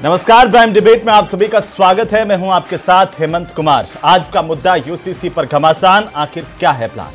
नमस्कार, prime debate में आप सभी का स्वागत है। मैं हूं आपके साथ हेमंत कुमार। आज का मुद्दा यूसीसी पर घमासान, आखिर क्या है प्लान?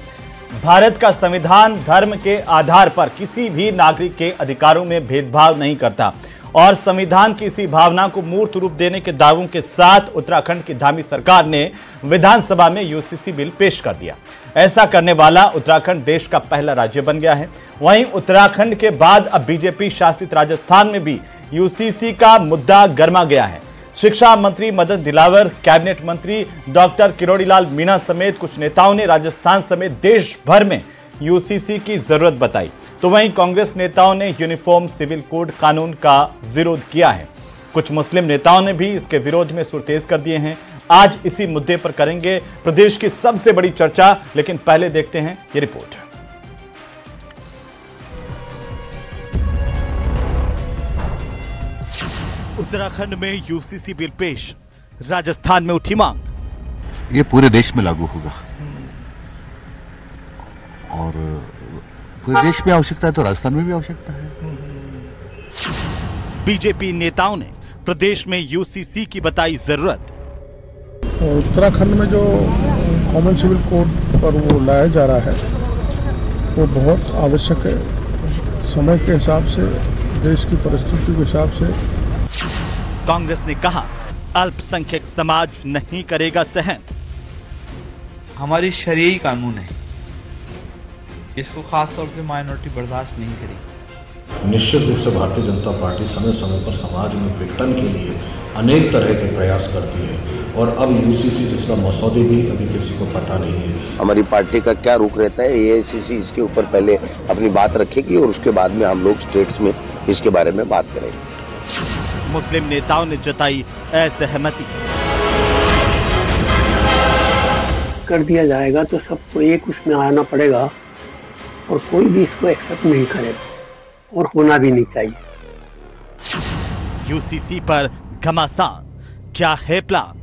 भारत का संविधान धर्म के आधार पर किसी भी नागरिक के अधिकारों में भेदभाव नहीं करता और संविधान की इसी भावना को मूर्त रूप देने के दावों के साथ उत्तराखंड की धामी सरकार ने विधानसभा में यूसीसी बिल पेश कर दिया। ऐसा करने वाला उत्तराखंड देश का पहला राज्य बन गया है। वहीं उत्तराखंड के बाद अब बीजेपी शासित राजस्थान में भी यूसीसी का मुद्दा गर्मा गया है। शिक्षा मंत्री मदन दिलावर, कैबिनेट मंत्री डॉक्टर किरोड़ीलाल मीणा समेत कुछ नेताओं ने राजस्थान समेत देश भर में यूसीसी की जरूरत बताई। तो वहीं कांग्रेस नेताओं ने यूनिफॉर्म सिविल कोड कानून का विरोध किया है। कुछ मुस्लिम नेताओं ने भी इसके विरोध में सुर तेज कर दिए हैं। आज इसी मुद्दे पर करेंगे प्रदेश की सबसे बड़ी चर्चा, लेकिन पहले देखते हैं ये रिपोर्ट। उत्तराखंड में यूसीसी बिल पेश, राजस्थान में उठी मांग। ये पूरे देश में लागू होगा और पूरे देश में आवश्यकता है तो राजस्थान में भी आवश्यकता है। बीजेपी नेताओं ने प्रदेश में यूसीसी की बताई जरूरत। उत्तराखंड में जो कॉमन सिविल कोड पर वो लाया जा रहा है वो बहुत आवश्यक है। समय के हिसाब से, देश की परिस्थिति के हिसाब से। कांग्रेस ने कहा अल्पसंख्यक समाज नहीं करेगा सहन। हमारी शरीयी कानून है, इसको खास तौर से माइनॉरिटी बर्दाश्त नहीं करेगी। निश्चित रूप से भारतीय जनता पार्टी समय समय पर समाज में विघटन के लिए अनेक तरह के प्रयास करती है और अब यूसीसी जिसका मसौदे भी अभी किसी को पता नहीं है। हमारी पार्टी का क्या रुख रहता है, एआईसीसी इसके ऊपर पहले अपनी बात रखेगी और उसके बाद में हम लोग स्टेट्स में इसके बारे में बात करेंगे। मुस्लिम नेताओं ने जताई असहमति। कर दिया जाएगा तो सबको एक उसमें आना पड़ेगा और कोई भी इसको एक्सेप्ट नहीं करेगा और होना भी नहीं चाहिए। यूसीसी पर घमासान, क्या है प्लान?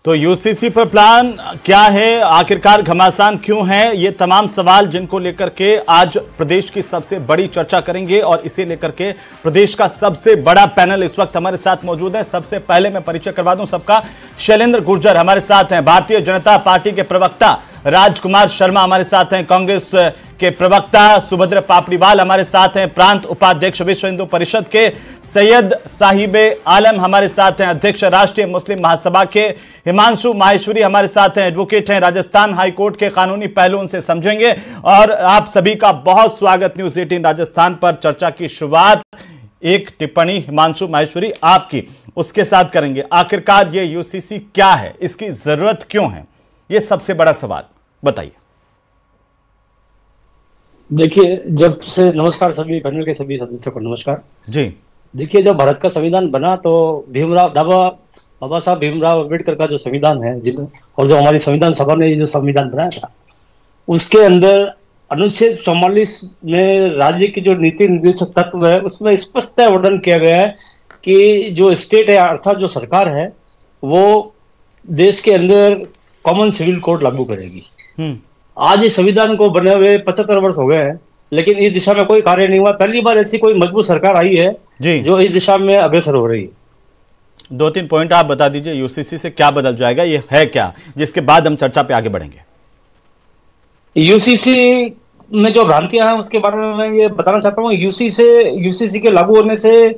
तो यूसीसी पर प्लान क्या है, आखिरकार घमासान क्यों है, ये तमाम सवाल जिनको लेकर के आज प्रदेश की सबसे बड़ी चर्चा करेंगे और इसे लेकर के प्रदेश का सबसे बड़ा पैनल इस वक्त हमारे साथ मौजूद है। सबसे पहले मैं परिचय करवा दूं सबका। शैलेंद्र गुर्जर हमारे साथ हैं, भारतीय जनता पार्टी के प्रवक्ता राजकुमार शर्मा हमारे साथ हैं, कांग्रेस के प्रवक्ता सुभद्र पापड़ीवाल हमारे साथ हैं, प्रांत उपाध्यक्ष विश्व हिंदू परिषद के सैयद साहिबे आलम हमारे साथ हैं, अध्यक्ष राष्ट्रीय मुस्लिम महासभा के हिमांशु माहेश्वरी हमारे साथ हैं, एडवोकेट हैं, राजस्थान हाईकोर्ट के कानूनी पहलुओं से समझेंगे। और आप सभी का बहुत स्वागत न्यूज़ 18 राजस्थान पर। चर्चा की शुरुआत एक टिप्पणी हिमांशु माहेश्वरी आपकी, उसके साथ करेंगे। आखिरकार ये यूसीसी क्या है, इसकी जरूरत क्यों है, ये सबसे बड़ा सवाल बताइए। देखिए, जब से नमस्कार सभी पैनल के सभी सदस्यों को नमस्कार जी। देखिए, जब भारत का संविधान बना तो बाबा साहब भीमराव अम्बेडकर का जो संविधान है और जो हमारी संविधान सभा ने जो संविधान बनाया था, उसके अंदर अनुच्छेद 44 में राज्य की जो नीति निर्देशक तत्व है उसमें स्पष्ट वर्णन किया गया है कि जो स्टेट है अर्थात जो सरकार है वो देश के अंदर कॉमन सिविल कोड लागू करेगी। आज इस संविधान को बने हुए 75 वर्ष हो गए हैं, लेकिन इस दिशा में कोई कार्य नहीं हुआ। पहली बार ऐसी कोई मजबूत सरकार आई है जो इस दिशा में अग्रसर हो रही है। 2-3 पॉइंट आप बता दीजिए, यूसीसी से क्या बदल जाएगा, ये है क्या, जिसके बाद हम चर्चा पे आगे बढ़ेंगे। यूसीसी में जो भ्रांतियां हैं उसके बारे में मैं ये बताना चाहता हूँ। यूसीसी के लागू होने से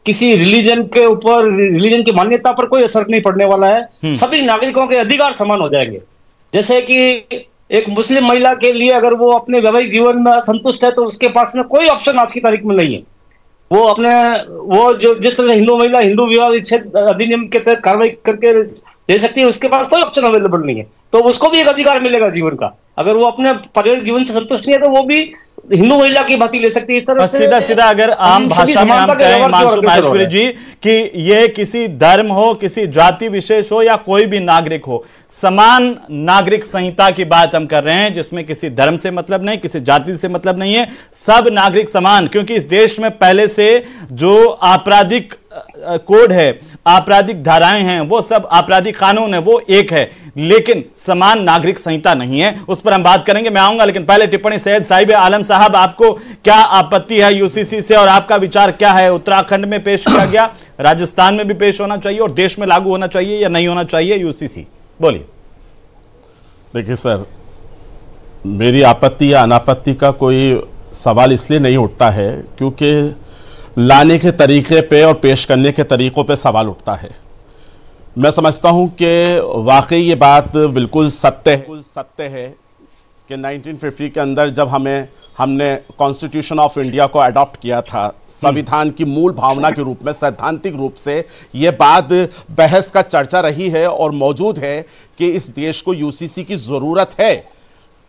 किसी रिलीजन के ऊपर, रिलीजन की मान्यता पर कोई असर नहीं पड़ने वाला है। सभी नागरिकों के अधिकार समान हो जाएंगे। जैसे कि एक मुस्लिम महिला के लिए अगर वो अपने वैवाहिक जीवन में असंतुष्ट है तो उसके पास में कोई ऑप्शन आज की तारीख में नहीं है। वो जो जिस तरह हिंदू महिला हिंदू विवाह विच्छेद अधिनियम के तहत कार्रवाई करके ले सकती है, उसके पास कोई ऑप्शन अवेलेबल नहीं है, तो उसको भी एक अधिकार मिलेगा जीवन का। अगर वो अपने पारिवारिक जीवन से संतुष्ट नहीं है तो वो भी हिंदू महिला की भांति ले सकती है। इस तरह से सीधा सीधा अगर आम भाषा में हम कहें हिमांशु माहेश्वरी जी कि ये किसी धर्म हो, किसी जाति विशेष हो या कोई भी नागरिक हो, समान नागरिक संहिता की बात हम कर रहे हैं, जिसमें किसी धर्म से मतलब नहीं, किसी जाति से मतलब नहीं है, सब नागरिक समान। क्योंकि इस देश में पहले से जो आपराधिक कोड है आपराधिक धाराएं हैं, वो सब आपराधिक कानून है, वो एक है, लेकिन समान नागरिक संहिता नहीं है। उस पर हम बात करेंगे, मैं आऊंगा, लेकिन पहले टिप्पणी सैयद साहिब आलम साहब, आपको क्या आपत्ति है यूसीसी से और आपका विचार क्या है? उत्तराखंड में पेश किया गया, राजस्थान में भी पेश होना चाहिए और देश में लागू होना चाहिए या नहीं होना चाहिए यूसीसी? बोलिए। देखिए सर, मेरी आपत्ति या अनापत्ति का कोई सवाल इसलिए नहीं उठता है क्योंकि लाने के तरीके पे और पेश करने के तरीकों पे सवाल उठता है। मैं समझता हूं कि वाकई ये बात बिल्कुल सत्य है कि 1950 के अंदर जब हमने कॉन्स्टिट्यूशन ऑफ इंडिया को अडॉप्ट किया था, संविधान की मूल भावना के रूप में, सैद्धांतिक रूप से ये बात बहस का चर्चा रही है और मौजूद है कि इस देश को यूसीसी की ज़रूरत है।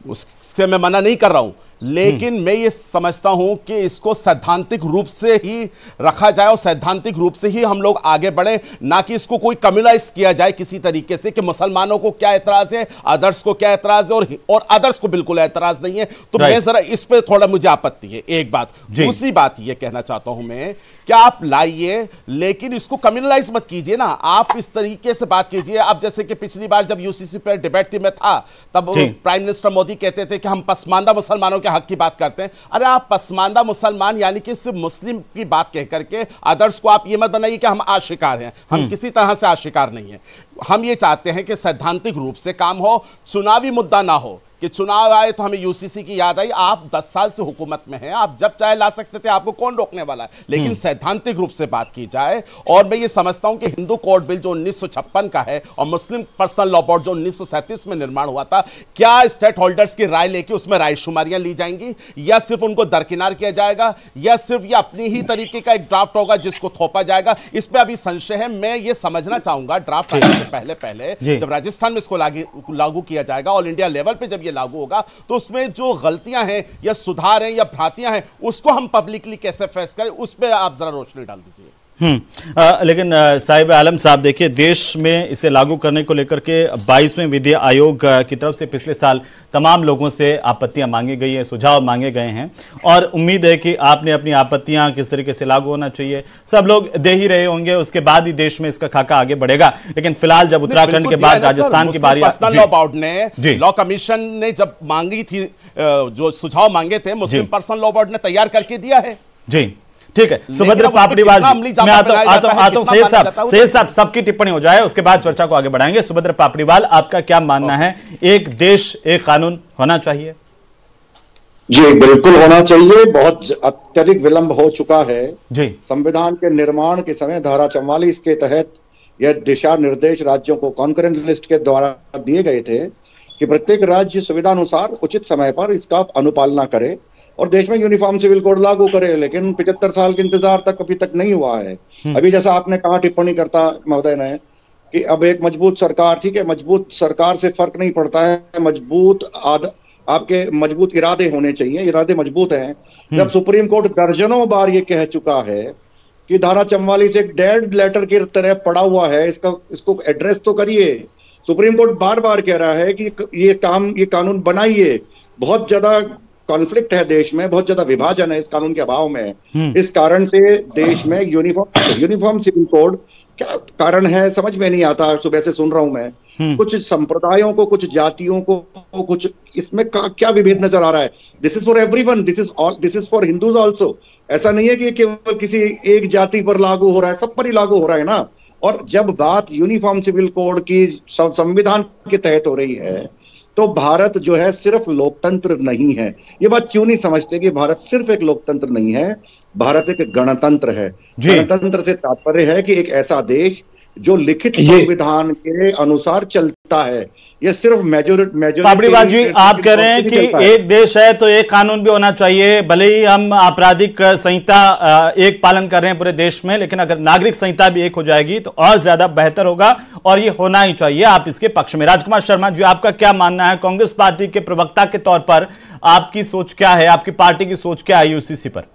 उससे मैं मना नहीं कर रहा हूं, लेकिन मैं ये समझता हूं कि इसको सैद्धांतिक रूप से ही रखा जाए और सैद्धांतिक रूप से ही हम लोग आगे बढ़े, ना कि इसको कोई कम्युनलाइज किया जाए किसी तरीके से कि मुसलमानों को क्या एतराज है, अदर्स को क्या एतराज है और अदर्स को बिल्कुल एतराज नहीं है। तो मैं जरा इस पे थोड़ा मुझे आपत्ति है, एक बात। दूसरी बात ये कहना चाहता हूं मैं, क्या आप लाइए लेकिन इसको कम्युनलाइज मत कीजिए ना, आप इस तरीके से बात कीजिए। अब जैसे कि पिछली बार जब यूसीसी पर डिबेट में था, तब प्राइम मिनिस्टर मोदी कहते थे कि हम पसमानदा मुसलमानों के हक की बात करते हैं। अरे आप पसमानदा मुसलमान यानी कि सिर्फ मुस्लिम की बात कह करके अदर्स को आप ये मत बनाइए कि हम आशिकार हैं। हम किसी तरह से आशिकार नहीं है। हम ये चाहते हैं कि सैद्धांतिक रूप से काम हो, चुनावी मुद्दा ना हो कि चुनाव आए तो हमें यूसीसी की याद आई। आप 10 साल से हुकूमत में हैं, आप जब चाहे ला सकते थे, आपको कौन रोकने वाला है? लेकिन सैद्धांतिक रूप से बात की जाए। और मैं ये समझता हूं कि हिंदू कोड बिल जो 1956 का है और मुस्लिम पर्सनल लॉ बोर्ड जो 1937 में निर्माण हुआ था, क्या स्टेट होल्डर्स की राय लेके उसमें रायशुमारियां ली जाएंगी या सिर्फ उनको दरकिनार किया जाएगा या सिर्फ ये अपनी ही तरीके का एक ड्राफ्ट होगा जिसको थोपा जाएगा? इस पर अभी संशय है। मैं ये समझना चाहूंगा ड्राफ्ट आने से पहले जब राजस्थान में इसको लागू किया जाएगा, ऑल इंडिया लेवल पर जब ये लागू होगा, तो उसमें जो गलतियां हैं या सुधार हैं या भ्रांतियां हैं, उसको हम पब्लिकली कैसे फेस करें, उस पर आप जरा रोशनी डाल दीजिए। लेकिन साहिब आलम साहब, देखिए, देश में इसे लागू करने को लेकर के 22वें विधि आयोग की तरफ से पिछले साल तमाम लोगों से आपत्तियां मांगी गई हैं, सुझाव मांगे गए हैं और उम्मीद है कि आपने अपनी आपत्तियां किस तरीके से लागू होना चाहिए सब लोग दे ही रहे होंगे, उसके बाद ही देश में इसका खाका आगे बढ़ेगा। लेकिन फिलहाल जब उत्तराखंड के बाद राजस्थान की बारी, लॉ बोर्ड ने, लॉ कमीशन ने जब मांगी थी, जो सुझाव मांगे थे, मुस्लिम पर्सनल लॉ बोर्ड ने तैयार करके दिया है। जी ठीक है, सुभद्र पापड़ीवाल, मैं आता हूं सैयद साहब, सबकी टिप्पणी हो जाए, उसके बाद चर्चा को आगे बढ़ाएंगे। सुभद्र पापड़ीवाल, आपका क्या मानना है? एक देश एक कानून होना चाहिए? जी बिल्कुल होना चाहिए। बहुत अत्यधिक विलंब हो चुका है जी। संविधान के निर्माण के समय धारा 44 के तहत यह दिशा निर्देश राज्यों को कॉन्करेंट लिस्ट के द्वारा दिए गए थे कि प्रत्येक राज्य सुविधानुसार उचित समय पर इसका अनुपालना करे और देश में यूनिफॉर्म सिविल कोड लागू करे। लेकिन 75 साल के इंतजार तक अभी तक नहीं हुआ है। अभी जैसा आपने कहा टिप्पणी करता महोदय ने कि अब एक मजबूत सरकार, ठीक है, मजबूत सरकार से फर्क नहीं पड़ता है, आपके मजबूत इरादे होने चाहिए, इरादे मजबूत हैं। जब सुप्रीम कोर्ट दर्जनों बार ये कह चुका है कि धारा 44 एक डेड लेटर की तरह पड़ा हुआ है, इसको एड्रेस तो करिए। सुप्रीम कोर्ट बार बार कह रहा है कि ये कानून बनाइए। बहुत ज्यादा कॉन्फ्लिक्ट है देश में, बहुत ज्यादा विभाजन है इस कानून के अभाव में। इस कारण से देश में यूनिफॉर्म सिविल कोड क्या कारण है समझ में नहीं आता। सुबह से सुन रहा हूं मैं, कुछ संप्रदायों को, कुछ जातियों को, कुछ इसमें क्या विभेद नजर आ रहा है। This is for everyone, this is for Hindus also. ऐसा नहीं है कि केवल किसी एक जाति पर लागू हो रहा है, सब पर ही लागू हो रहा है ना। और जब बात यूनिफॉर्म सिविल कोड की संविधान के तहत हो रही है, तो भारत जो है सिर्फ लोकतंत्र नहीं है। ये बात क्यों नहीं समझते कि भारत सिर्फ एक लोकतंत्र नहीं है, भारत एक गणतंत्र है। गणतंत्र से तात्पर्य है कि एक ऐसा देश जो लिखित संविधान के अनुसार चलता है। ये सिर्फ पापड़ीवाल जी, आप कह रहे हैं कि एक देश है तो एक कानून भी होना चाहिए। भले ही हम आपराधिक संहिता एक पालन कर रहे हैं पूरे देश में, लेकिन अगर नागरिक संहिता भी एक हो जाएगी तो और ज्यादा बेहतर होगा और ये होना ही चाहिए। आप इसके पक्ष में। राजकुमार शर्मा जी, आपका क्या मानना है? कांग्रेस पार्टी के प्रवक्ता के तौर पर आपकी सोच क्या है, आपकी पार्टी की सोच क्या है यूसीसी पर?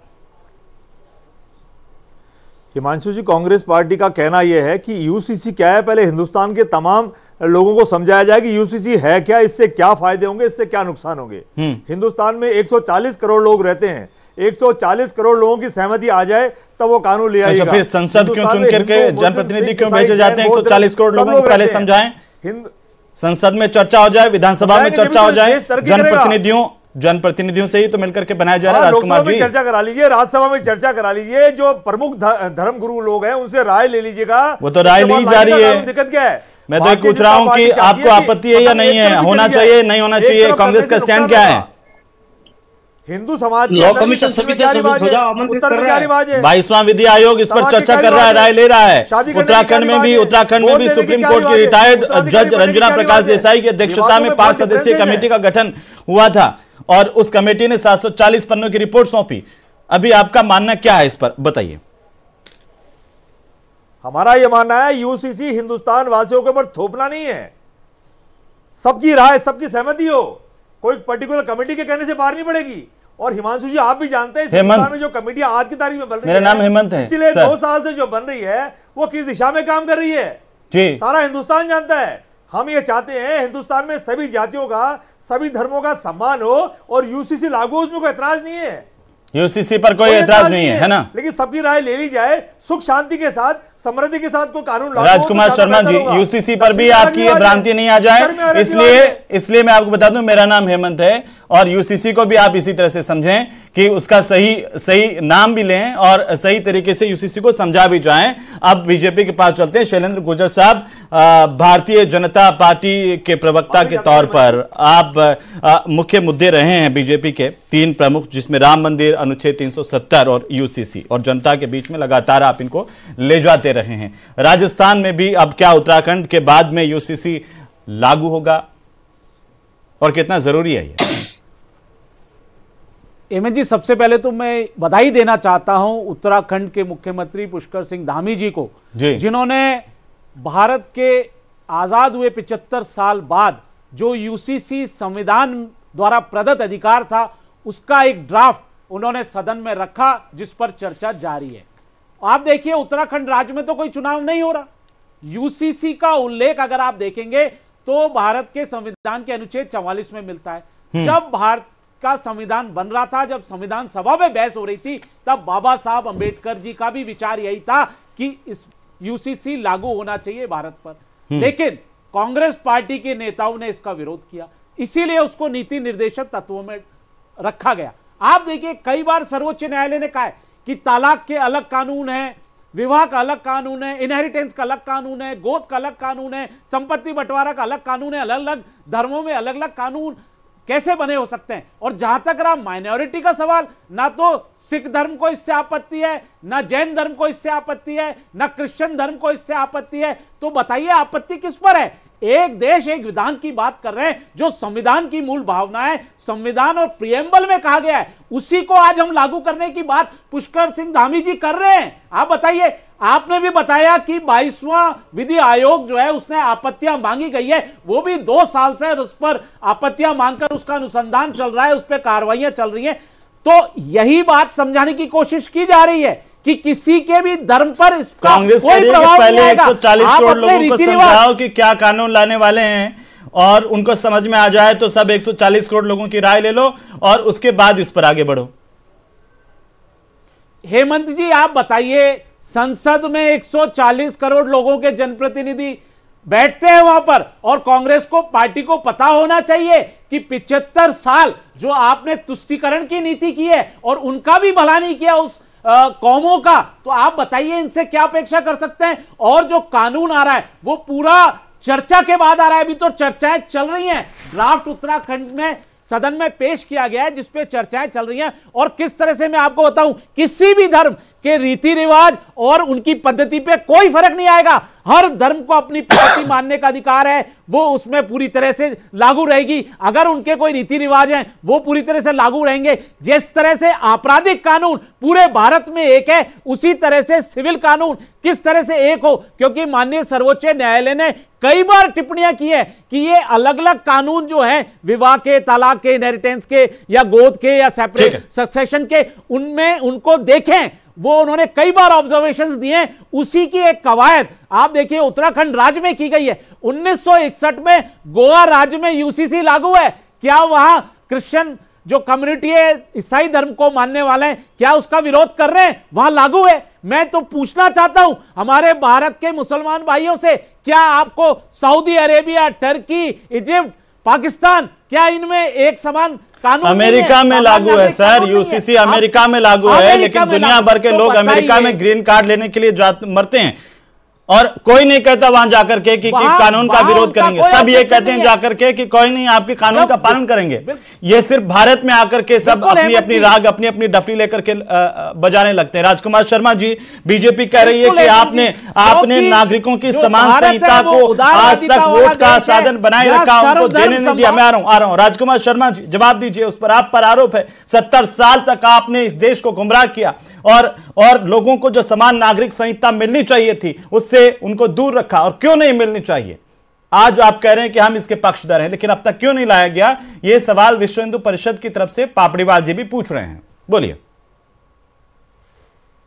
हिमांशु जी, कांग्रेस पार्टी का कहना यह है कि यूसीसी क्या है, पहले हिंदुस्तान के तमाम लोगों को समझाया जाए कि यूसीसी है क्या, इससे क्या फायदे होंगे, इससे क्या नुकसान होंगे। हिंदुस्तान में 140 करोड़ लोग रहते हैं। 140 करोड़ लोगों की सहमति आ जाए तब वो कानून ले आएगा। अच्छा, फिर संसद क्यों चुन करके जनप्रतिनिधि क्यों भेजे जाते हैं? 140 करोड़ लोगों को पहले समझाएं, संसद में चर्चा हो जाए, विधानसभा में चर्चा हो जाए, जनप्रतिनिधियों से ही तो मिलकर के बनाया जा रहा है। राजकुमार जी, चर्चा करा लीजिए, राज्यसभा में चर्चा करा लीजिए, जो प्रमुख धर्म गुरु लोग हैं उनसे राय ले लीजिएगा। वो तो राय ली जा रही है, दिक्कत क्या है? मैं तो पूछ रहा हूं कि आपको आपत्ति है या नहीं है, होना चाहिए नहीं होना चाहिए, कांग्रेस का स्टैंड क्या है? हिंदू समाज लॉ कमीशन सभी से सुझाव आमंत्रित कर रहा है। 22वां विधि आयोग इस पर चर्चा कर रहा है, राय ले रहा है। उत्तराखंड में भी सुप्रीम कोर्ट की रिटायर्ड जज रंजना प्रकाश देसाई की अध्यक्षता में 5 सदस्यीय कमेटी का गठन हुआ था और उस कमेटी ने 740 पन्नों की रिपोर्ट सौंपी। अभी आपका मानना क्या है इस पर, बताइए। हमारा यह मानना है यूसीसी हिंदुस्तान वासियों के ऊपर थोपना नहीं है, सबकी राय सबकी सहमति हो, कोई पर्टिकुलर कमेटी के कहने से बाहर नहीं पड़ेगी। और हिमांशु जी आप भी जानते हैं हिंदुस्तान में जो कमेटी आज की तारीख में बन रही है, मेरा नाम हेमंत है, पिछले 2 साल से जो बन रही है वो किस दिशा में काम कर रही है जी, सारा हिंदुस्तान जानता है। हम ये चाहते हैं हिंदुस्तान में सभी जातियों का सभी धर्मों का सम्मान हो और यूसीसी लागू हो, उसमें कोई ऐतराज नहीं है, यूसीसी पर कोई ऐतराज नहीं है ना, लेकिन सबकी राय ले ली जाए सुख शांति के साथ, समृद्धि के साथ को कानून लागू। राजकुमार शर्मा जी, यूसीसी पर भी आपकी ये भ्रांति नहीं आ जाए, इसलिए मैं आपको बता दूं मेरा नाम हेमंत है और यूसीसी को भी आप इसी तरह से समझें कि उसका सही नाम भी लें और सही तरीके से यूसीसी को समझा भी जाएं। अब बीजेपी के पास चलते हैं। शैलेंद्र गुर्जर साहब, भारतीय जनता पार्टी के प्रवक्ता के तौर पर आप मुख्य मुद्दे रहे हैं बीजेपी के 3 प्रमुख, जिसमें राम मंदिर, अनुच्छेद 370 और यूसीसी, और जनता के बीच में लगातार आप इनको ले जाते रहे हैं। राजस्थान में भी अब क्या उत्तराखंड के बाद में यूसीसी लागू होगा और कितना जरूरी है ये? हेमंत जी, सबसे पहले तो मैं बधाई देना चाहता हूं उत्तराखंड के मुख्यमंत्री पुष्कर सिंह धामी जी को, जिन्होंने भारत के आजाद हुए 75 साल बाद जो यूसीसी संविधान द्वारा प्रदत्त अधिकार था उसका एक ड्राफ्ट उन्होंने सदन में रखा, जिस पर चर्चा जारी है। आप देखिए उत्तराखंड राज्य में तो कोई चुनाव नहीं हो रहा, यूसीसी का उल्लेख अगर आप देखेंगे तो भारत के संविधान के अनुच्छेद 44 में मिलता है। जब भारत का संविधान बन रहा था, जब संविधान सभा में बहस हो रही थी, तब बाबा साहब अंबेडकर जी का भी विचार यही था कि इस यूसीसी लागू होना चाहिए भारत पर, लेकिन कांग्रेस पार्टी के नेताओं ने इसका विरोध किया, इसीलिए उसको नीति निर्देशक तत्वों में रखा गया। आप देखिए कई बार सर्वोच्च न्यायालय ने कहा है कि तलाक के अलग कानून है, विवाह का अलग कानून है, इनहेरिटेंस का अलग कानून है, गोद का अलग कानून है, संपत्ति बंटवारा का अलग कानून है, अलग अलग धर्मों में अलग अलग कानून कैसे बने हो सकते हैं। और जहां तक रहा माइनॉरिटी का सवाल, ना तो सिख धर्म को इससे आपत्ति है, ना जैन धर्म को इससे आपत्ति है, ना क्रिश्चियन धर्म को इससे आपत्ति है, तो बताइए आपत्ति किस पर है? एक देश एक विधान की बात कर रहे हैं, जो संविधान की मूल भावना है, संविधान और प्रियम्बल में कहा गया है, उसी को आज हम लागू करने की बात पुष्कर सिंह धामी जी कर रहे हैं। आप बताइए, आपने भी बताया कि 22वां विधि आयोग जो है उसने आपत्तियां मांगी गई है, वो भी 2 साल से उस पर आपत्तियां मांगकर उसका अनुसंधान चल रहा है, उस पर कार्रवाइयां चल रही हैं। तो यही बात समझाने की कोशिश की जा रही है कि किसी के भी धर्म पर इसका कांग्रेस कोई प्रभाव पहले नहीं आएगा। 140 करोड़ लोगों को समझाओ कि क्या कानून लाने वाले हैं और उनको समझ में आ जाए तो सब 140 करोड़ लोगों की राय ले लो और उसके बाद इस पर आगे बढ़ो। हेमंत जी आप बताइए, संसद में 140 करोड़ लोगों के जनप्रतिनिधि बैठते हैं वहां पर, और कांग्रेस को पार्टी को पता होना चाहिए कि 75 साल जो आपने तुष्टीकरण की नीति की है और उनका भी भला नहीं किया उस कौमों का, तो आप बताइए इनसे क्या अपेक्षा कर सकते हैं। और जो कानून आ रहा है वो पूरा चर्चा के बाद आ रहा है, अभी तो चर्चाएं चल रही हैं। ड्राफ्ट उत्तराखंड में सदन में पेश किया गया है जिसपे चर्चाएं चल रही हैं, और किस तरह से मैं आपको बताऊं, किसी भी धर्म के रीति रिवाज और उनकी पद्धति पे कोई फर्क नहीं आएगा। हर धर्म को अपनी पद्धति मानने का अधिकार है, वो उसमें पूरी तरह से लागू रहेगी। अगर उनके कोई रीति रिवाज हैं वो पूरी तरह से लागू रहेंगे। जिस तरह से आपराधिक कानून पूरे भारत में एक है, उसी तरह से सिविल कानून किस तरह से एक हो, क्योंकि माननीय सर्वोच्च न्यायालय ने कई बार टिप्पणियां की है कि ये अलग अलग कानून जो है विवाह के, तलाक के, इनहेरिटेंस के या गोद के या सेपरेट सक्सेशन के, उनमें उनको देखें, वो उन्होंने कई बार ऑब्जर्वेशंस दिए हैं। उसी की एक कवायद आप देखिए उत्तराखंड राज्य में की गई है। 1961 में गोवा राज्य में यूसीसी लागू है, क्या वहां क्रिश्चियन जो कम्युनिटी है ईसाई धर्म को मानने वाले हैं, क्या उसका विरोध कर रहे हैं? वहां लागू है। मैं तो पूछना चाहता हूं हमारे भारत के मुसलमान भाइयों से, क्या आपको Saudi Arabia, Turkey, Egypt, Pakistan, क्या इनमें एक समान कानून अमेरिका में लागू है सर? यूसीसी अमेरिका में लागू है, लेकिन दुनिया भर के लोग अमेरिका में ग्रीन कार्ड लेने के लिए मरते हैं और कोई नहीं कहता वहां जाकर के कि कानून का विरोध करेंगे। सब ये कहते हैं जाकर के कि कोई नहीं आपके कानून का पालन करेंगे। ये सिर्फ भारत में आकर के सब अपनी अपनी राग, अपनी अपनी डफली लेकर के बजाने लगते हैं। राजकुमार शर्मा जी, बीजेपी कह रही है कि आपने नागरिकों की समान संहिता को आज तक वोट का साधन बनाए रखा, उनको देने नहीं दिया। मैं आ रहा हूं राजकुमार शर्मा जी, जवाब दीजिए उस पर। आप पर आरोप है 70 साल तक आपने इस देश को गुमराह किया और लोगों को जो समान नागरिक संहिता मिलनी चाहिए थी उससे उनको दूर रखा, और क्यों नहीं मिलनी चाहिए? आज आप कह रहे हैं कि हम इसके पक्षधर हैं, लेकिन अब तक क्यों नहीं लाया गया? यह सवाल विश्व हिंदू परिषद की तरफ से पापड़ीवाल जी भी पूछ रहे हैं। बोलिए।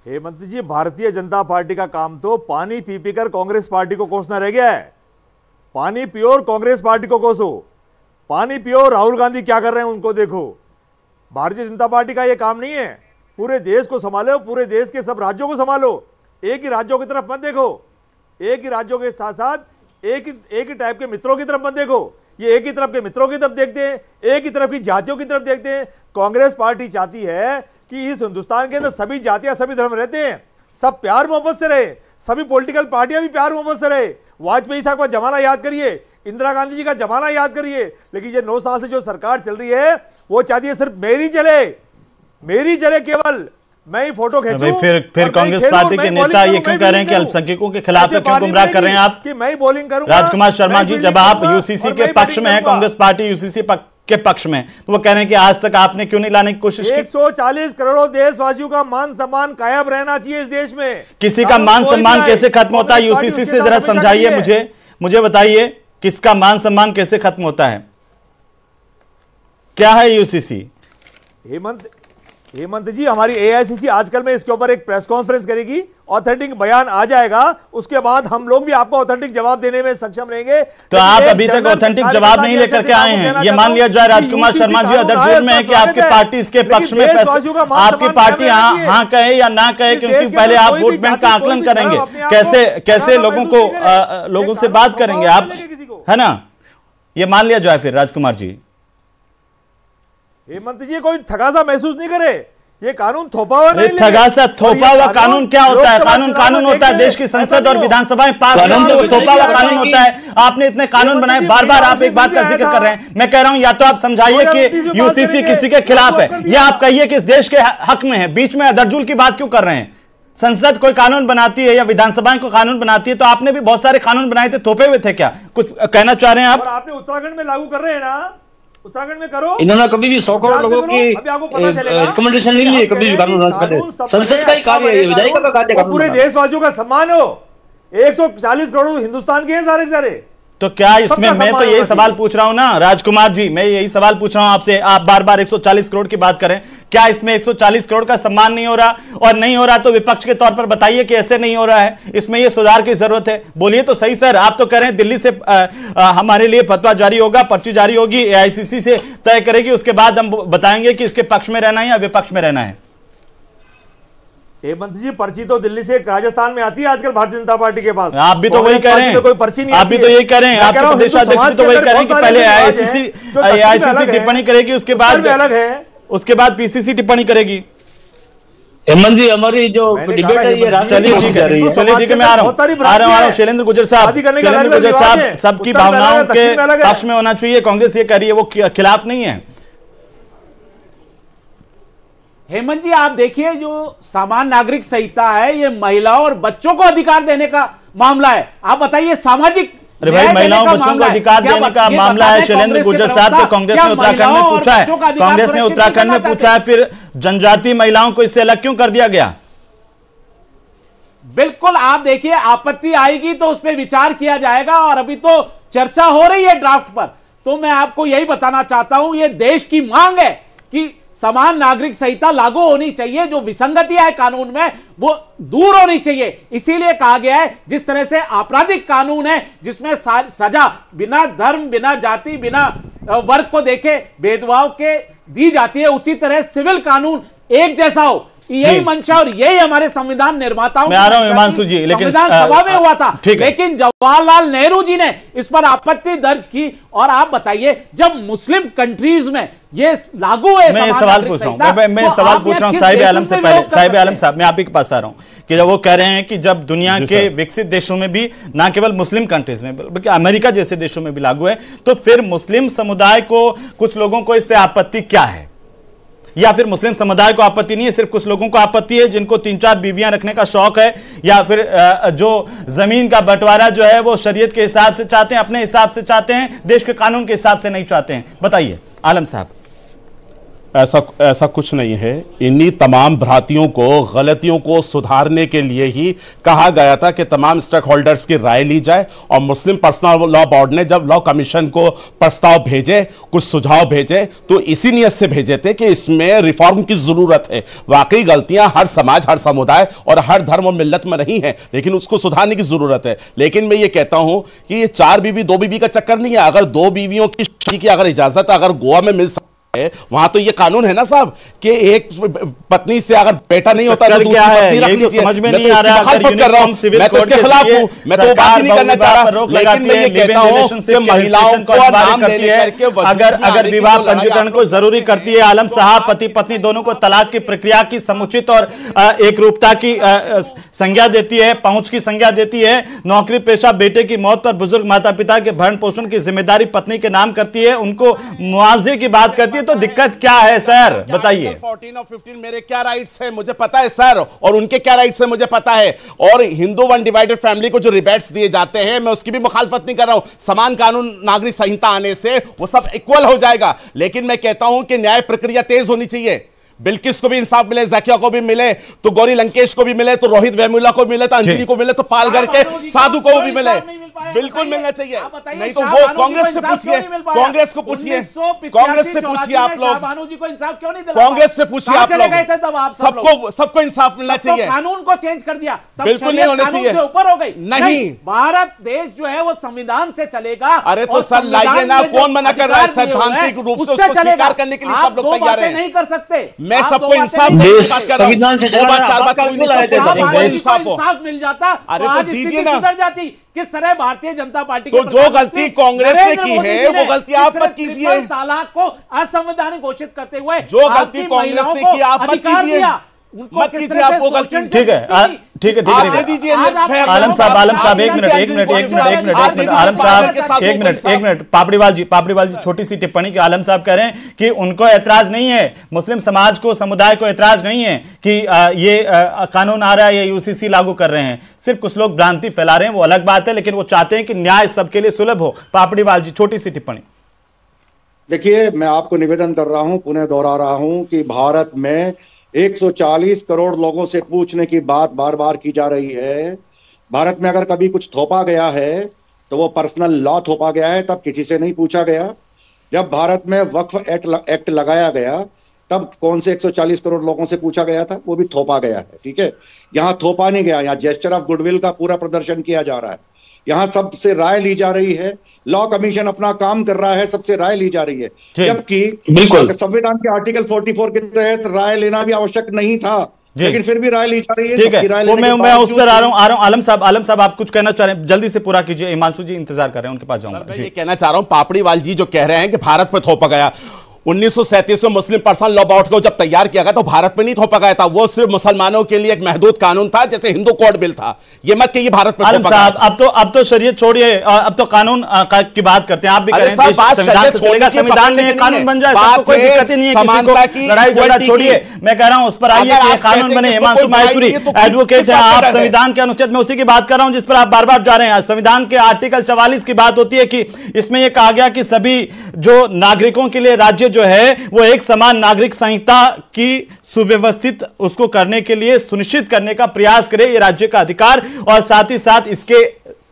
हेमंत जी, भारतीय जनता पार्टी का काम तो पानी पी पी कर कांग्रेस पार्टी को कोसना रह गया है। पानी पियो और कांग्रेस पार्टी को कोसो। पानी पियो, राहुल गांधी क्या कर रहे हैं उनको देखो। भारतीय जनता पार्टी का यह काम नहीं है। पूरे देश को संभालो, पूरे देश के सब राज्यों को संभालो। एक ही राज्यों की तरफ मत देखो, एक ही राज्यों के साथ साथ एक ही टाइप के मित्रों की तरफ मत देखो। ये एक ही तरफ के मित्रों की तरफ देखते हैं, एक ही तरफ की जातियों की तरफ देखते हैं। कांग्रेस पार्टी चाहती है कि इस हिंदुस्तान के अंदर सभी जातियां, सभी धर्म रहते हैं, सब प्यार मोहब्बत से रहे, सभी पॉलिटिकल पार्टियां भी प्यार मोहब्बत से रहे। वाजपेयी साहब का जमाना याद करिए, इंदिरा गांधी जी का जमाना याद करिए, लेकिन ये 9 साल से जो सरकार चल रही है वो चाहती है सिर्फ मेरी चले, केवल मैं ही फोटो खींचूं। फिर कांग्रेस पार्टी के नेता ये क्यों कह रहे हैं कि अल्पसंख्यकों के खिलाफ है? क्यों गुमराह कर रहे हैं आप? कि मैं ही बॉलिंग करूंगा। राजकुमार शर्मा जी, जब आप यूसीसी के पक्ष में हैं, कांग्रेस पार्टी यूसीसी के पक्ष में, तो वो कह रहे हैं कि आज तक आपने क्यों नहीं लाने की कोशिश की? 140 करोड़ देशवासियों का मान सम्मान कायम रहना चाहिए इस देश में। किसी का मान सम्मान कैसे खत्म होता है? यूसीसी से जरा समझाइए मुझे बताइए, किसका मान सम्मान कैसे खत्म होता है? क्या है यूसीसी? हेमंत जी, हमारी एआईसीसी आजकल में इसके ऊपर एक प्रेस कॉन्फ्रेंस करेगी, ऑथेंटिक बयान आ जाएगा, उसके बाद हम लोग भी आपको ऑथेंटिक जवाब देने में सक्षम रहेंगे। तो आप अभी तक ऑथेंटिक जवाब नहीं लेकर के आए हैं। ये मान लिया जाए राजकुमार शर्मा जी अदर जोर में है कि आपकी पार्टी इसके पक्ष में, आपकी पार्टी हाँ कहे या ना कहे, क्योंकि पहले आप वोट बैंक का आकलन करेंगे, कैसे लोगों से बात करेंगे आप, है ना? ये मान लिया जाए फिर राजकुमार जी। हेमंत जी, कोई ठगासा महसूस नहीं करे, ये कानून थोपा हुआ नहीं। ठगासा थोपा हुआ कानून क्या होता है? कानून होता है देश की संसद और विधानसभाएं पास करते हुए थोपा हुआ कानून होता है। आपने इतने कानून बनाए, बार बार आप एक बात का जिक्र कर रहे हैं। मैं कह रहा हूं या तो आप समझाइए कि यूसीसी किसी के खिलाफ है, या आप कहिए कि इस देश के हक में है। बीच में अदरजुल की बात क्यों कर रहे हैं? संसद कोई कानून बनाती है या विधानसभाएं को कानून बनाती है, तो आपने भी बहुत सारे कानून बनाए थे, थोपे हुए थे। क्या कुछ कहना चाह रहे हैं आप? आपने उत्तराखंड में लागू कर रहे हैं ना, उत्तराखंड में करो। इन्होंने कभी भी 100 करोड़ लोगों की रिकमेंडेशन नहीं ली, कभी भी कानून लॉन्च कर दे। संसद का ही कार्य है, विधायिका का कार्य है। पूरे देशवासियों का सम्मान हो। 140 करोड़ हिंदुस्तान के हैं सारे के सारे। तो क्या इसमें, मैं तो यही सवाल पूछ रहा हूं ना राजकुमार जी, मैं यही सवाल पूछ रहा हूं आपसे। आप बार बार 140 करोड़ की बात करें, क्या इसमें 140 करोड़ का सम्मान नहीं हो रहा? और नहीं हो रहा तो विपक्ष के तौर पर बताइए कि ऐसे नहीं हो रहा है, इसमें ये सुधार की जरूरत है। बोलिए तो सही सर। आप तो कह रहे हैं दिल्ली से हमारे लिए फतवा जारी होगा, पर्ची जारी होगी, एआईसीसी से तय करेगी, उसके बाद हम बताएंगे कि इसके पक्ष में रहना है या विपक्ष में रहना है। हेमंत जी, पर्ची तो दिल्ली से राजस्थान में आती है आजकल भारतीय जनता पार्टी के पास। आप भी तो वही कह रहे हैं, कोई पर्ची नहीं, आप भी तो यही कह रहे हैं, आपके प्रदेशाध्यक्ष भी तो वही कह रहे हैं कि पहले एआईसीसी टिप्पणी करेगी, उसके बाद पीसीसी टिप्पणी करेगी। हेमंत जी, हमारी जो डिबेट है ये चलिए ठीक है, मैं आ रहा हूँ। शैलेंद्र गुर्जर साहब, सबकी भावनाओं के पक्ष में होना चाहिए। कांग्रेस ये कह रही है वो खिलाफ नहीं है। हेमंत जी, आप देखिए, जो सामान्य नागरिक संहिता है ये महिलाओं और बच्चों को अधिकार देने का मामला है। आप बताइए, सामाजिक अरे भाई, महिलाओं बच्चों को अधिकार देने का मामला है शैलेंद्र गुर्जर साहब को कांग्रेस ने उत्तराखंड में पूछा है। कांग्रेस ने उत्तराखंड में पूछा है, फिर जनजातीय महिलाओं को इससे अलग क्यों कर दिया गया? बिल्कुल, आप देखिए, आपत्ति आएगी तो उस पर विचार किया जाएगा, और अभी तो चर्चा हो रही है ड्राफ्ट पर। तो मैं आपको यही बताना चाहता हूं, ये देश की मांग है कि समान नागरिक संहिता लागू होनी चाहिए। जो विसंगतियां है कानून में वो दूर होनी चाहिए। इसीलिए कहा गया है, जिस तरह से आपराधिक कानून है जिसमें सजा बिना धर्म, बिना जाति, बिना वर्ग को देखे भेदभाव के दी जाती है उसी तरह सिविल कानून एक जैसा हो, यही मंशा और यही हमारे संविधान निर्माताओं। मैं आ रहा हूं हिमांशु जी, लेकिन संविधान सभा में हुआ था, लेकिन जवाहरलाल नेहरू जी ने इस पर आपत्ति दर्ज की। और आप बताइए, जब मुस्लिम कंट्रीज में ये लागू है, मैं सवाल पूछ रहा हूं, मैं सवाल पूछ रहा हूं साहिब आलम से पहले। साहिब आलम साहब, मैं आप ही के पास आ रहा हूं कि जब वो कह रहे हैं कि जब दुनिया के विकसित देशों में भी, ना केवल मुस्लिम कंट्रीज में बल्कि अमेरिका जैसे देशों में भी लागू है, तो फिर मुस्लिम समुदाय को, कुछ लोगों को इससे आपत्ति क्या है? या फिर मुस्लिम समुदाय को आपत्ति नहीं है, सिर्फ कुछ लोगों को आपत्ति है जिनको 3-4 बीवियां रखने का शौक है, या फिर जो जमीन का बंटवारा जो है वो शरीयत के हिसाब से चाहते हैं, अपने हिसाब से चाहते हैं, देश के कानून के हिसाब से नहीं चाहते हैं? बताइए आलम साहब। ऐसा कुछ नहीं है। इन्हीं तमाम भ्रांतियों को, गलतियों को सुधारने के लिए ही कहा गया था कि तमाम स्टेक होल्डर्स की राय ली जाए, और मुस्लिम पर्सनल लॉ बोर्ड ने जब लॉ कमीशन को प्रस्ताव भेजे, कुछ सुझाव भेजे, तो इसी नियत से भेजे थे कि इसमें रिफॉर्म की जरूरत है। वाकई गलतियां हर समाज, हर समुदाय और हर धर्म और मिल्लत में नहीं है, लेकिन उसको सुधारने की जरूरत है। लेकिन मैं ये कहता हूं कि ये 4 बीवी 2 बीवी का चक्कर नहीं है। अगर 2 बीवियों की शादी की अगर इजाजत अगर गोवा में मिल वहां तो ये कानून है ना साहब कि एक पत्नी से अगर बेटा नहीं होता तो क्या है, यही तो समझ में नहीं आ रहा है। मैं तो उसके खिलाफ हूं, मैं तो बात नहीं करना चाह रहा, लेकिन मैं ये कहता हूं कि महिलाओं को नाम करती है, अगर विवाह पंजीकरण को जरूरी करती है, आलम साहब पति पत्नी दोनों को तलाक की प्रक्रिया की समुचित और एक रूपता की संज्ञा देती है, पहुंच की संज्ञा देती है, नौकरी पेशा बेटे की मौत पर बुजुर्ग माता पिता के भरण पोषण की जिम्मेदारी पत्नी के नाम करती है, उनको मुआवजे की बात करती है, तो दिक्कत क्या है सर? बताइए। 14 और 15 मेरे क्या राइट्स है मुझे पता है सर, और उनके क्या राइट्स है मुझे पता है। और हिंदू वन डिवाइडेड फैमिली को जो रिबेट्स दिए जाते हैं, मैं उसकी भी मुखालफत नहीं कर रहा हूं। समान कानून नागरिक संहिता आने से वो सब इक्वल हो जाएगा, लेकिन मैं कहता हूं कि न्याय प्रक्रिया तेज होनी चाहिए। बिल्किस को भी इंसाफ मिले, जकिया को भी मिले, तो गौरी लंकेश को भी मिले, तो रोहित वेमुला को मिले, तो अंजलि को मिले, तो पालगढ़ के साधु को भी मिले। बिल्कुल मिलना चाहिए, नहीं तो वो कांग्रेस से पूछिए, कांग्रेस को पूछिए, कांग्रेस से पूछिए आप लोग, कांग्रेस से पूछिए आप लोग, सबको इंसाफ मिलना चाहिए। कानून को चेंज कर दिया, बिल्कुल नहीं होना चाहिए, ऊपर हो गई। नहीं, भारत देश जो है वो संविधान से चलेगा। अरे तो सर लाइए ना, कौन मना कर रहा है? सैद्धांतिक रूप से उसको स्वीकार करने के लिए सब लोग तैयार हैं। नहीं कर सकते, मैं सबको इंसाफ संविधान से इंसाफ मिल जाता, अरे तो दीजिए ना, सुधर जाती। किस तरह भारतीय जनता पार्टी तो जो गलती कांग्रेस ने की है वो गलती आप मत कीजिए। तलाक को असंवैधानिक घोषित करते हुए जो गलती कांग्रेस ने की आप मत कीजिए, मत कीजिए, आप वो गलती। ठीक है, ठीक है, आलम साहब एक मिनट आलम साहब एक मिनट पापड़ीवाल जी छोटी सी टिप्पणी की। आलम साहब कह रहे हैं कि उनको ऐतराज नहीं है, मुस्लिम समाज को, समुदाय को ऐतराज नहीं है कि ये कानून आ रहा है, ये यूसीसी लागू कर रहे हैं, सिर्फ कुछ लोग भ्रांति फैला रहे हैं, वो अलग बात है, लेकिन वो चाहते हैं कि न्याय सबके लिए सुलभ हो। पापड़ीवाल जी छोटी सी टिप्पणी। देखिए, मैं आपको निवेदन कर रहा हूं, पुनः दोहरा रहा हूं कि भारत में 140 करोड़ लोगों से पूछने की बात बार बार की जा रही है। भारत में अगर कभी कुछ थोपा गया है तो वो पर्सनल लॉ थोपा गया है, तब किसी से नहीं पूछा गया। जब भारत में वक्फ एक्ट लगाया गया तब कौन से 140 करोड़ लोगों से पूछा गया था? वो भी थोपा गया है। ठीक है, यहाँ थोपा नहीं गया, यहाँ जेस्चर ऑफ गुडविल का पूरा प्रदर्शन किया जा रहा है। यहाँ सबसे राय ली जा रही है, लॉ कमीशन अपना काम कर रहा है, सबसे राय ली जा रही है, जबकि संविधान के आर्टिकल 44 के तहत राय लेना भी आवश्यक नहीं था, लेकिन फिर भी राय ली जा रही है। ठीक है, वो मैं उस पर आ रहा हूं। आलम साहब आप कुछ कहना चाह रहे हैं, जल्दी से पूरा कीजिए। हिमांशु जी इंतजार कर रहे हैं, उनके पास जाऊंगा। मैं ये कहना चाह रहा हूं, पापड़ीवाल जी जो कह रहे हैं कि भारत में थोपा गया, 1937 में मुस्लिम पर्सनल लॉ बोर्ड को जब तैयार किया गया तो भारत में नहीं थोपा गया था, वो सिर्फ मुसलमानों के लिए एक महदूद कानून था, जैसे हिंदू कोड बिल था। ये मत कहिए भारत में थोपा गया। अब तो शरीयत छोड़िए, अब तो कानून की बात करते हैं। आप भी कह रहे हैं संविधान से चलेगा, संविधान में कानून बन जाए, सबको कोई दिक्कत ही नहीं है, किसी को लड़ाई झगड़ा छोड़िए। मैं कह रहा हूं उस पर आइए कि कानून बने। हिमांशु माहेश्वरी एडवोकेट है, आप संविधान के अनुच्छेद में उसी की बात कर रहा हूं जिस पर आप बार बार जा रहे हैं। संविधान के आर्टिकल 44 की बात होती है कि इसमें यह कहा गया कि सभी जो नागरिकों के लिए राज्य जो है वो एक समान नागरिक संहिता की सुव्यवस्थित उसको करने के लिए सुनिश्चित करने का प्रयास करे, ये राज्य का अधिकार। और साथ ही साथ इसके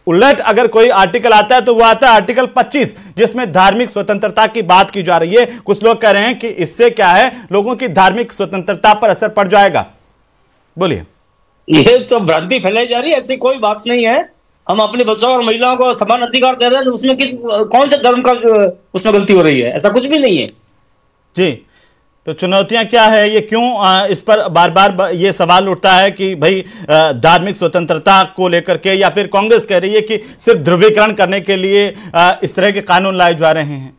उलट अगर कोई आर्टिकल आता है तो वो आता है आर्टिकल 25, जिसमें धार्मिक स्वतंत्रता की बात की जा रही है। कुछ लोग कह रहे हैं कि इससे क्या है, लोगों की धार्मिक स्वतंत्रता पर असर पड़ जाएगा। बोलिए। ये तो भ्रांति फैलाई जा रही है, ऐसी कोई बात नहीं है। हम अपने बच्चों और महिलाओं को समान अधिकार दे रहे हैं, उसमें कौन से धर्म का उसमें गलती हो रही है? ऐसा कुछ भी नहीं है जी। तो चुनौतियां क्या है, ये क्यों इस पर बार बार ये सवाल उठता है कि भाई धार्मिक स्वतंत्रता को लेकर के, या फिर कांग्रेस कह रही है कि सिर्फ ध्रुवीकरण करने के लिए इस तरह के कानून लाए जा रहे हैं?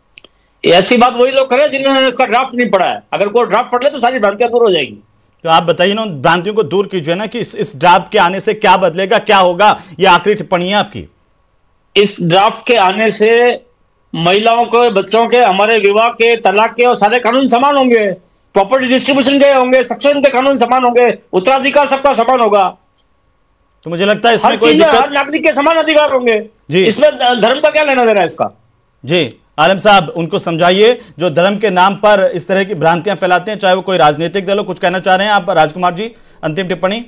ऐसी बात वही लोग करें जिन्होंने इसका ड्राफ्ट नहीं पढ़ा है। अगर कोई ड्राफ्ट पढ़ ले तो सारी भ्रांतियां दूर हो जाएगी। तो आप बताइए ना, भ्रांतियों को दूर कीजिए ना कि इस ड्राफ्ट के आने से क्या बदलेगा, क्या होगा? ये आखिरी टिप्पणी है आपकी। इस ड्राफ्ट के आने से महिलाओं के, बच्चों के, हमारे विवाह के, तलाक के और सारे कानून समान होंगे, प्रॉपर्टी डिस्ट्रीब्यूशन के होंगे, सक्सेशन के कानून समान होंगे, उत्तराधिकार सबका समान होगा। तो मुझे लगता है इसमें कोई दिक्कत, हर नागरिक के समान अधिकार होंगे जी। इसमें धर्म का क्या लेना देना है इसका? जी आलम साहब, उनको समझाइए जो धर्म के नाम पर इस तरह की भ्रांतियां फैलाते हैं, चाहे वो कोई राजनीतिक दल हो। कुछ कहना चाह रहे हैं आप राजकुमार जी, अंतिम टिप्पणी?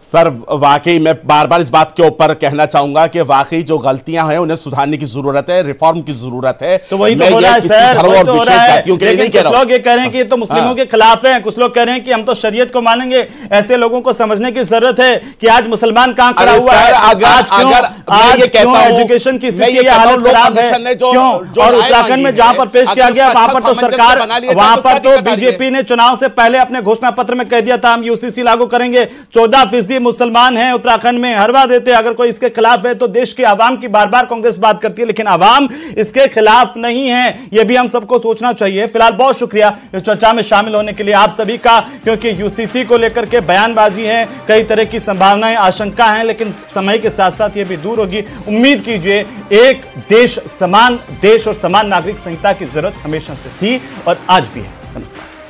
सर वाकई मैं बार बार इस बात के ऊपर कहना चाहूंगा कि वाकई जो गलतियां हैं उन्हें सुधारने की जरूरत है, रिफॉर्म की जरूरत है। तो वही तो हो रहा है सर, वही तो हो रहा है। लेकिन कुछ लोग ये कह रहे हैं कि ये तो मुस्लिमों के खिलाफ है, कुछ लोग कह रहे हैं कि हम तो शरीयत को मानेंगे। ऐसे लोगों को समझने की जरूरत है कि आज मुसलमान कहां खड़ा हुआ है, आज क्यों एजुकेशन की स्थिति ये हालत खराब है, क्यों? और उत्तराखंड में जहां पर पेश किया गया वहां पर तो सरकार, वहां पर तो बीजेपी ने चुनाव से पहले अपने घोषणा पत्र में कह दिया था हम यूसीसी लागू करेंगे। 14% मुसलमान हैं उत्तराखंड में, हरवा देते। अगर कोई इसके खिलाफ है तो देश की आवाम की बार बार कांग्रेस बात करती है, लेकिन आवाम इसके खिलाफ नहीं है। यह भी हम सबको सोचना चाहिए। फिलहाल बहुत शुक्रिया इस चर्चा में शामिल होने के लिए आप सभी का, क्योंकि यूसीसी को लेकर के बयानबाजी है, कई तरह की संभावनाएं, आशंका हैं, लेकिन समय के साथ साथ यह भी दूर होगी। उम्मीद कीजिए एक देश, समान देश और समान नागरिक संहिता की जरूरत हमेशा से थी और आज भी है। नमस्कार।